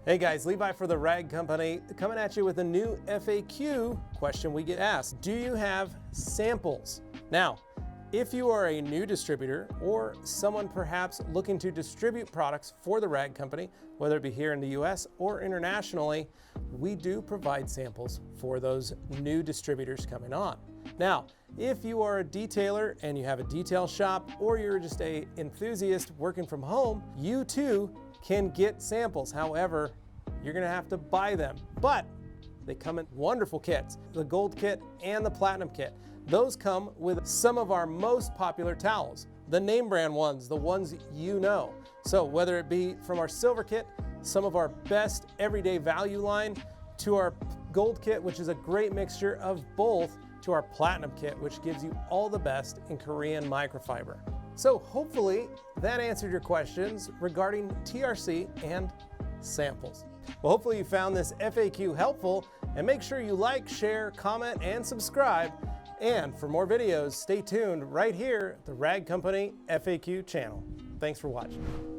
Hey guys, Levi for the Rag Company coming at you with a new FAQ question we get asked. Do you have samples? Now, if you are a new distributor or someone perhaps looking to distribute products for the Rag Company, whether it be here in the US or internationally, we do provide samples for those new distributors coming on. Now, if you are a detailer and you have a detail shop or you're just an enthusiast working from home, you too can get samples. However, you're gonna have to buy them, but they come in wonderful kits, the gold kit and the platinum kit. Those come with some of our most popular towels, the name brand ones, the ones you know. So whether it be from our silver kit, some of our best everyday value line, to our gold kit, which is a great mixture of both, to our platinum kit, which gives you all the best in Korean microfiber. So hopefully that answered your questions regarding TRC and samples. Well, hopefully you found this FAQ helpful, and make sure you like, share, comment, and subscribe. And for more videos, stay tuned right here at the Rag Company FAQ channel. Thanks for watching.